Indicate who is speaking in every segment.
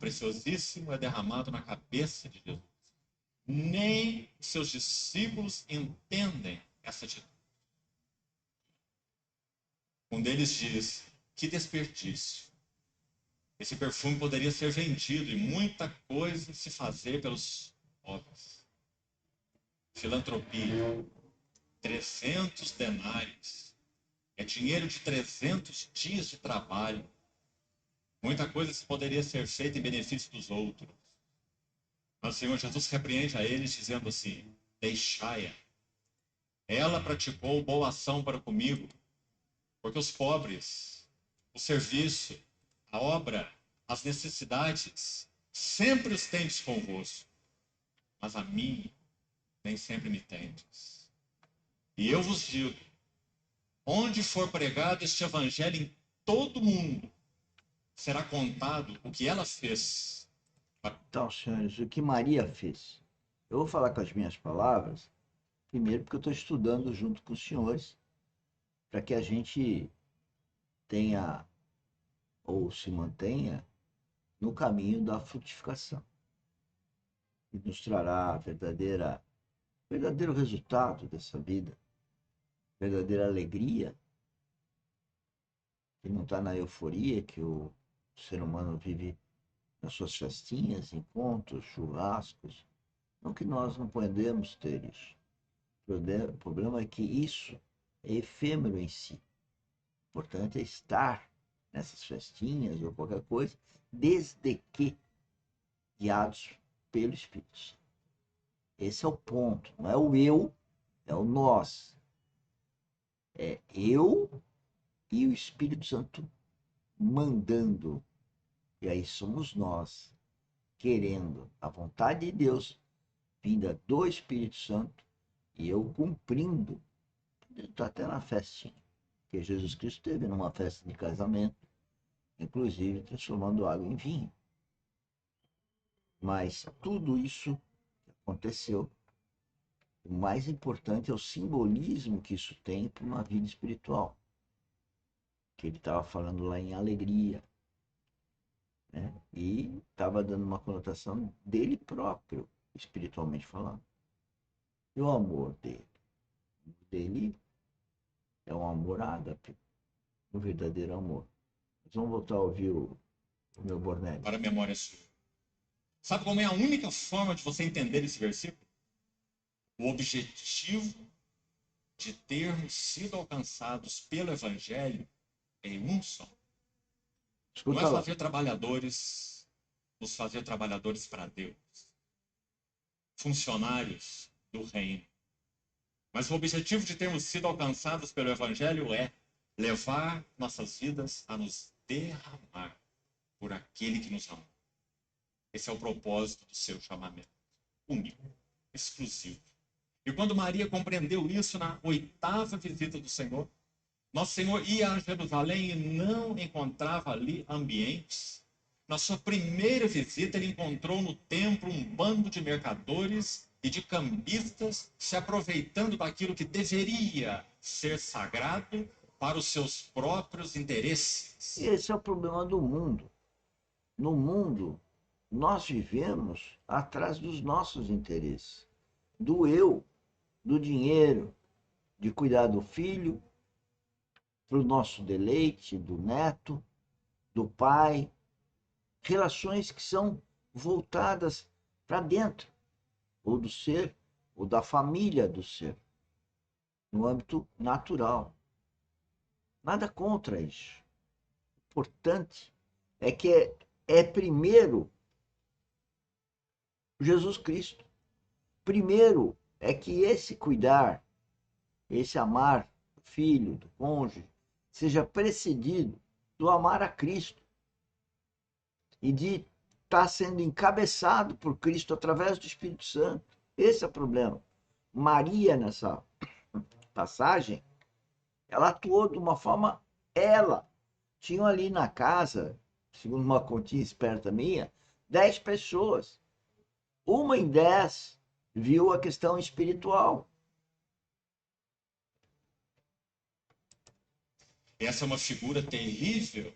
Speaker 1: preciosíssimo é derramado na cabeça de Jesus. Nem seus discípulos entendem essa atitude. Um deles diz: que desperdício. Esse perfume poderia ser vendido e muita coisa se fazer pelos pobres. Filantropia, 300 denários. É dinheiro de 300 dias de trabalho. Muita coisa poderia ser feita em benefício dos outros. Mas o Senhor Jesus repreende a eles dizendo assim: deixai-a. Ela praticou boa ação para comigo, porque os pobres, o serviço, a obra, as necessidades, sempre os tendes convosco, mas a mim nem sempre me tendes. E eu vos digo, onde for pregado este evangelho em todo o mundo, será contado o que ela fez.
Speaker 2: Então, senhores, o que Maria fez? Eu vou falar com as minhas palavras, primeiro porque eu estou estudando junto com os senhores, para que a gente tenha ou se mantenha no caminho da frutificação. E nos trará verdadeiro resultado dessa vida, verdadeira alegria, que não está na euforia que o ser humano vive nas suas festinhas, encontros, churrascos. Não que nós não podemos ter isso. O problema é que isso é efêmero em si. O importante é estar nessas festinhas ou qualquer coisa, desde que guiados pelo Espírito Santo. Esse é o ponto. Não é o eu, é o nós. É eu e o Espírito Santo mandando. E aí somos nós, querendo a vontade de Deus, vinda do Espírito Santo, e eu cumprindo. Estou até na festinha, que Jesus Cristo teve numa festa de casamento, inclusive transformando água em vinho. Mas tudo isso aconteceu. O mais importante é o simbolismo que isso tem para uma vida espiritual. Que ele estava falando lá em alegria, né? E estava dando uma conotação dele próprio, espiritualmente falando. E o amor dele? O dele é um amor ágape, o verdadeiro amor. Mas vamos voltar a ouvir o meu Bornelli.
Speaker 1: Para a memória sua. Sabe como é a única forma de você entender esse versículo? O objetivo de termos sido alcançados pelo Evangelho é um só. Não é
Speaker 2: Escuta lá.
Speaker 1: nos fazer trabalhadores para Deus, funcionários do reino. Mas o objetivo de termos sido alcançados pelo Evangelho é levar nossas vidas a nos derramar por aquele que nos amou. Esse é o propósito do seu chamamento. Único, exclusivo. E quando Maria compreendeu isso na 8ª visita do Senhor, nosso Senhor ia a Jerusalém e não encontrava ali ambientes. Na sua primeira visita, ele encontrou no templo um bando de mercadores e de cambistas se aproveitando daquilo que deveria ser sagrado para os seus próprios interesses.
Speaker 2: Esse é o problema do mundo. No mundo, nós vivemos atrás dos nossos interesses, do eu, do dinheiro, de cuidar do filho, para o nosso deleite, do neto, do pai, relações que são voltadas para dentro, ou do ser, ou da família do ser, no âmbito natural. Nada contra isso. O importante é que é primeiro Jesus Cristo. Primeiro é que esse cuidar, esse amar do filho, do cônjuge, seja precedido do amar a Cristo e de estar sendo encabeçado por Cristo através do Espírito Santo. Esse é o problema. Maria, nessa passagem, ela atuou de uma forma, ela. Tinham ali na casa, segundo uma continha esperta minha, 10 pessoas. Uma em 10 viu a questão espiritual.
Speaker 1: Essa é uma figura terrível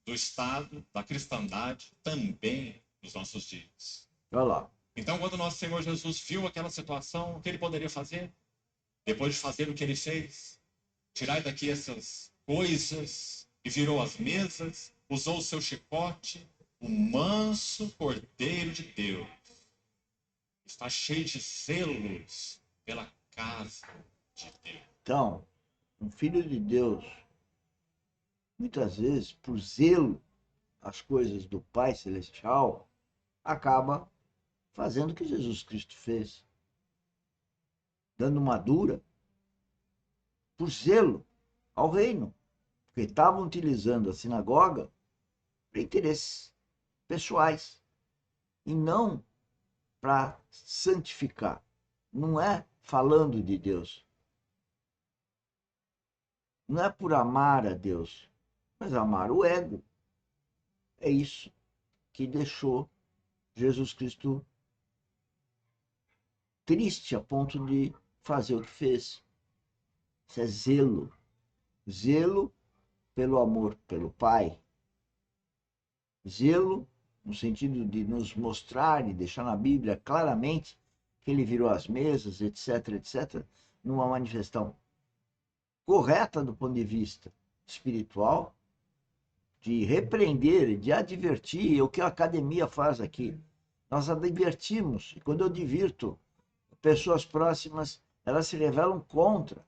Speaker 1: do Estado, da cristandade, também nos nossos dias.
Speaker 2: Olha lá.
Speaker 1: Então, quando nosso Senhor Jesus viu aquela situação, o que ele poderia fazer? Depois de fazer o que ele fez, tirar daqui essas coisas, e virou as mesas, usou o seu chicote, o manso Cordeiro de Deus está cheio de zelos pela casa de Deus.
Speaker 2: Então, um filho de Deus, muitas vezes, por zelo às coisas do Pai Celestial, acaba fazendo o que Jesus Cristo fez, dando uma dura por zelo ao reino, porque estavam utilizando a sinagoga para interesses pessoais e não para santificar. Não é falando de Deus. Não é por amar a Deus, mas amar o ego. É isso que deixou Jesus Cristo triste a ponto de fazer o que fez. Isso é zelo. Zelo pelo amor pelo Pai. Zelo no sentido de nos mostrar e deixar na Bíblia claramente que ele virou as mesas, etc, etc, numa manifestação correta do ponto de vista espiritual, de repreender, de advertir, é o que a academia faz aqui. Nós advertimos, e quando eu divirto pessoas próximas, elas se revelam contra,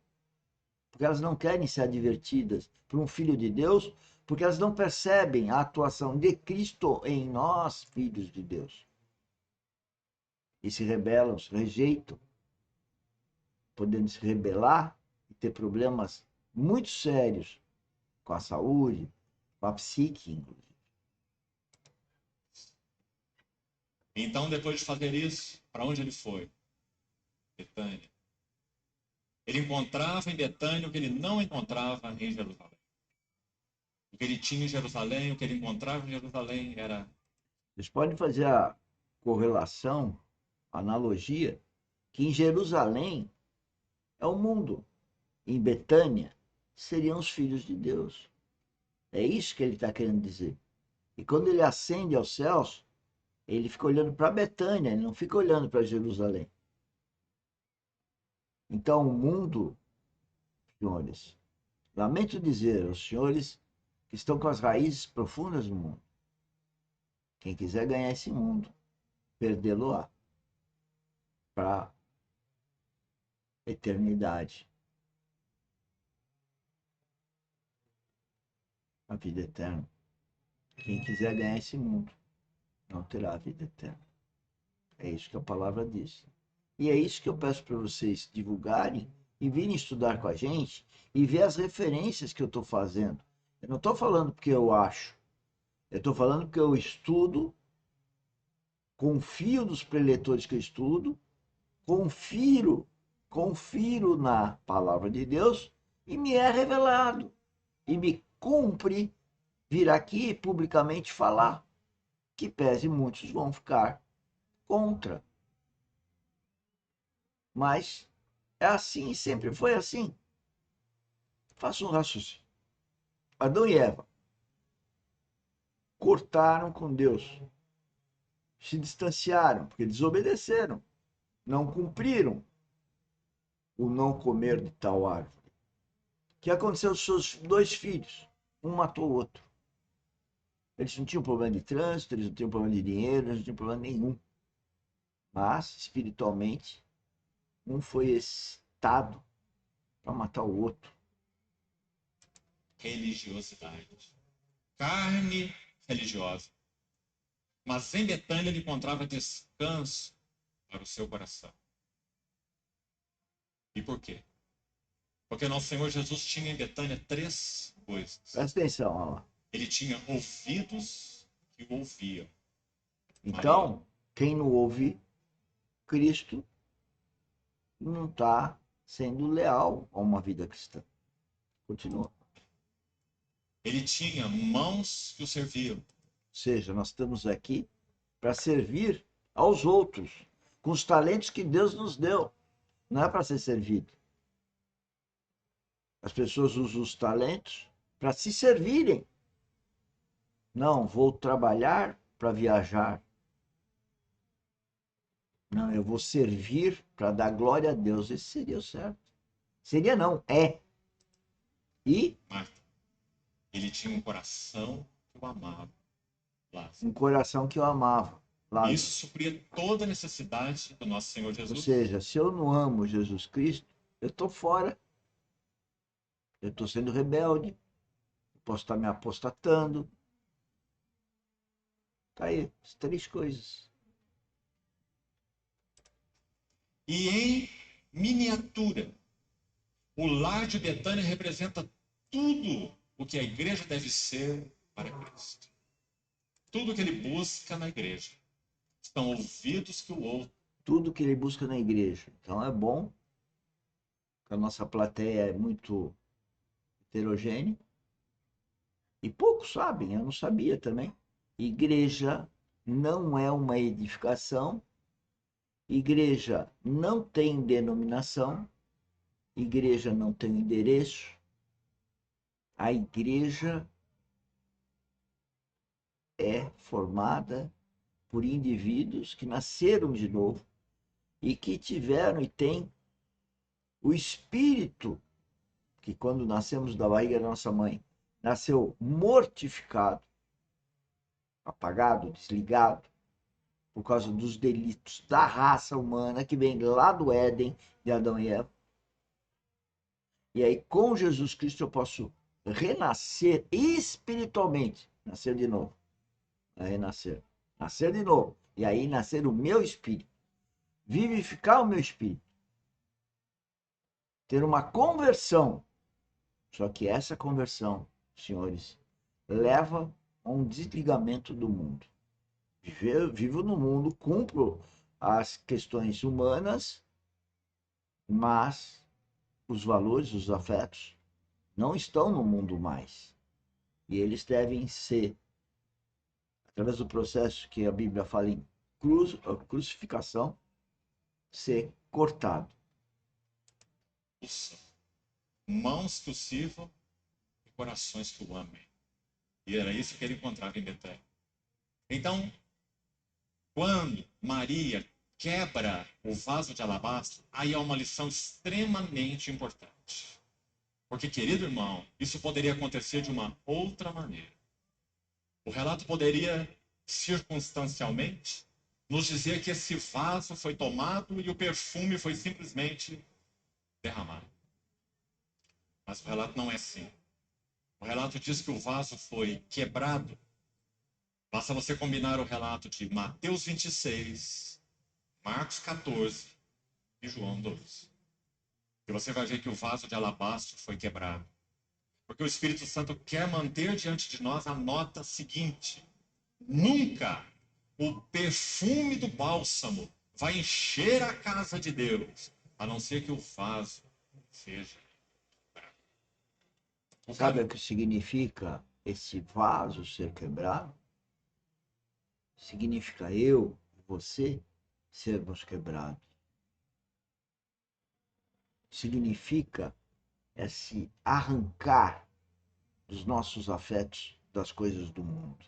Speaker 2: porque elas não querem ser advertidas por um filho de Deus, porque elas não percebem a atuação de Cristo em nós, filhos de Deus. E se rebelam, se rejeitam, podendo se rebelar e ter problemas muito sérios com a saúde, com a psique, inclusive.
Speaker 1: Então, depois de fazer isso, para onde ele foi? Betânia. Ele encontrava em Betânia o que ele não encontrava em Jerusalém. O que ele tinha em Jerusalém, o que ele encontrava em Jerusalém era...
Speaker 2: Vocês podem fazer a correlação, a analogia, que em Jerusalém é o mundo, em Betânia seriam os filhos de Deus. É isso que ele está querendo dizer. E quando ele ascende aos céus, ele fica olhando para Betânia, ele não fica olhando para Jerusalém. Então, o mundo, senhores, lamento dizer aos senhores que estão com as raízes profundas no mundo, quem quiser ganhar esse mundo, perdê-lo-á para a eternidade. A vida eterna. Quem quiser ganhar esse mundo, não terá a vida eterna. É isso que a palavra diz. E é isso que eu peço para vocês divulgarem e virem estudar com a gente e ver as referências que eu estou fazendo. Eu não estou falando porque eu acho. Eu estou falando porque eu estudo, confio nos preletores que eu estudo, confiro na palavra de Deus e me é revelado. E me cumpre vir aqui publicamente falar, que pese muitos vão ficar contra. Mas é assim, sempre foi assim. Faça um raciocínio. Adão e Eva cortaram com Deus, se distanciaram, porque desobedeceram, não cumpriram o não comer de tal árvore. O que aconteceu com os seus dois filhos? Um matou o outro. Eles não tinham problema de trânsito, eles não tinham problema de dinheiro, eles não tinham problema nenhum. Mas, espiritualmente, um foi excitado para matar o outro.
Speaker 1: religiosidade. Carne religiosa. Mas em Betânia ele encontrava descanso para o seu coração. E por quê? Porque nosso Senhor Jesus tinha em Betânia três coisas.
Speaker 2: Presta atenção, olha lá.
Speaker 1: Ele tinha ouvidos que o ouviam.
Speaker 2: Então, quem não ouve Cristo não está sendo leal a uma vida cristã. Continua.
Speaker 1: Ele tinha mãos que o serviam.
Speaker 2: Ou seja, nós estamos aqui para servir aos outros, com os talentos que Deus nos deu. Não é para ser servido. As pessoas usam os talentos para se servirem. Não, vou trabalhar para viajar. Não, eu vou servir para dar glória a Deus. Esse seria o certo. Seria não, é. E
Speaker 1: Marta, ele tinha um coração que o amava.
Speaker 2: um
Speaker 1: Lázaro.
Speaker 2: coração que eu amava.
Speaker 1: E
Speaker 2: Lázaro.
Speaker 1: isso supria toda a necessidade do nosso Senhor
Speaker 2: Ou
Speaker 1: Jesus.
Speaker 2: seja, se eu não amo Jesus Cristo, eu estou fora. Eu estou sendo rebelde. Posso estar me apostatando. Tá aí, as três coisas.
Speaker 1: E em miniatura, o lar de Betânia representa tudo o que a igreja deve ser para Cristo. Tudo que ele busca na igreja. São ouvidos que o ouvem.
Speaker 2: Tudo que ele busca na igreja. Então é bom, que a nossa plateia é muito heterogênea. E poucos sabem, eu não sabia também. Igreja não é uma edificação, igreja não tem denominação, igreja não tem endereço. A igreja é formada por indivíduos que nasceram de novo e que tiveram e têm o espírito que, quando nascemos da barriga da nossa mãe, nasceu mortificado, apagado, desligado, por causa dos delitos da raça humana que vem lá do Éden de Adão e Eva. E aí, com Jesus Cristo, eu posso renascer espiritualmente, nascer de novo, renascer, nascer de novo, e aí nascer o meu espírito, vivificar o meu espírito, ter uma conversão. Só que essa conversão, senhores, leva a um desligamento do mundo. Vivo no mundo, cumpro as questões humanas, mas os valores, os afetos, não estão no mundo mais. E eles devem ser, através do processo que a Bíblia fala em crucificação, ser cortado.
Speaker 1: Mãos que o sirvam e corações que o amem. E era isso que ele encontrava em Betânia. Então, quando Maria quebra o vaso de alabastro, aí há uma lição extremamente importante. Porque, querido irmão, isso poderia acontecer de uma outra maneira. O relato poderia, circunstancialmente, nos dizer que esse vaso foi tomado e o perfume foi simplesmente derramado. Mas o relato não é assim. O relato diz que o vaso foi quebrado. Basta você combinar o relato de Mateus 26, Marcos 14 e João 12. E você vai ver que o vaso de alabastro foi quebrado. Porque o Espírito Santo quer manter diante de nós a nota seguinte: nunca o perfume do bálsamo vai encher a casa de Deus, a não ser que o vaso seja quebrado.
Speaker 2: Sabe o que significa esse vaso ser quebrado? Significa eu e você sermos quebrados. Significa se arrancar dos nossos afetos das coisas do mundo.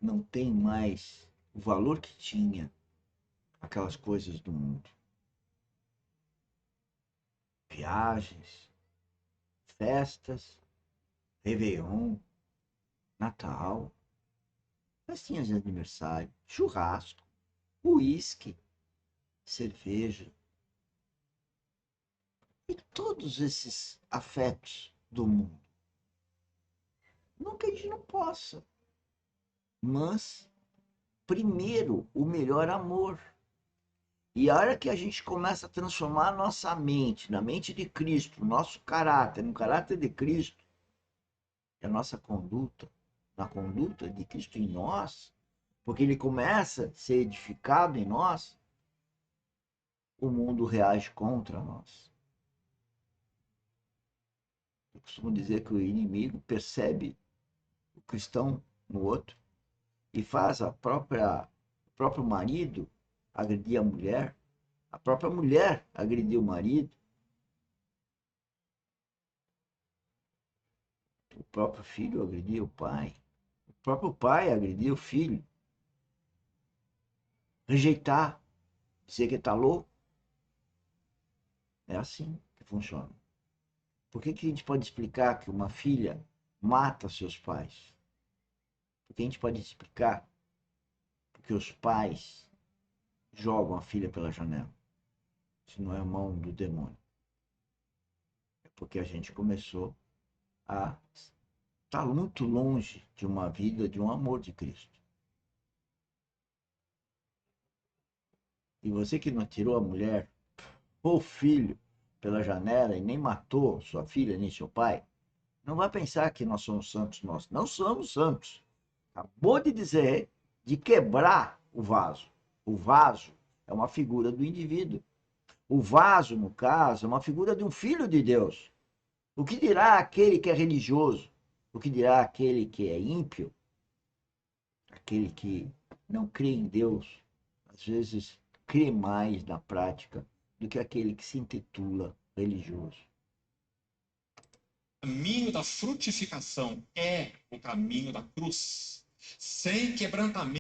Speaker 2: Não tem mais o valor que tinha aquelas coisas do mundo. Viagens, festas, Réveillon, Natal, festinhas de aniversário, churrasco, uísque, cerveja. E todos esses afetos do mundo. Não que a gente não possa, mas primeiro o melhor amor. E a hora que a gente começa a transformar a nossa mente, na mente de Cristo, nosso caráter, no caráter de Cristo, e a nossa conduta, na conduta de Cristo em nós, porque ele começa a ser edificado em nós, o mundo reage contra nós. Eu costumo dizer que o inimigo percebe o cristão no outro e faz o próprio marido agredir a própria mulher agredir o marido. O próprio filho agredia o pai. O próprio pai agredia o filho. Rejeitar, dizer que está louco. É assim que funciona. Por que a gente pode explicar que uma filha mata seus pais? Por que a gente pode explicar que os pais jogam a filha pela janela? Se não é mão do demônio. É porque a gente começou a estar muito longe de uma vida, de um amor de Cristo. E você que não tirou a mulher ou o filho pela janela e nem matou sua filha nem seu pai, não vai pensar que nós somos santos. Nós não somos santos. Acabou de dizer de quebrar o vaso. O vaso é uma figura do indivíduo. O vaso, no caso, é uma figura de um filho de Deus. O que dirá aquele que é religioso? O que dirá aquele que é ímpio? Aquele que não crê em Deus, às vezes crê mais na prática do que aquele que se intitula religioso.
Speaker 1: O caminho da frutificação é o caminho da cruz. Sem quebrantamento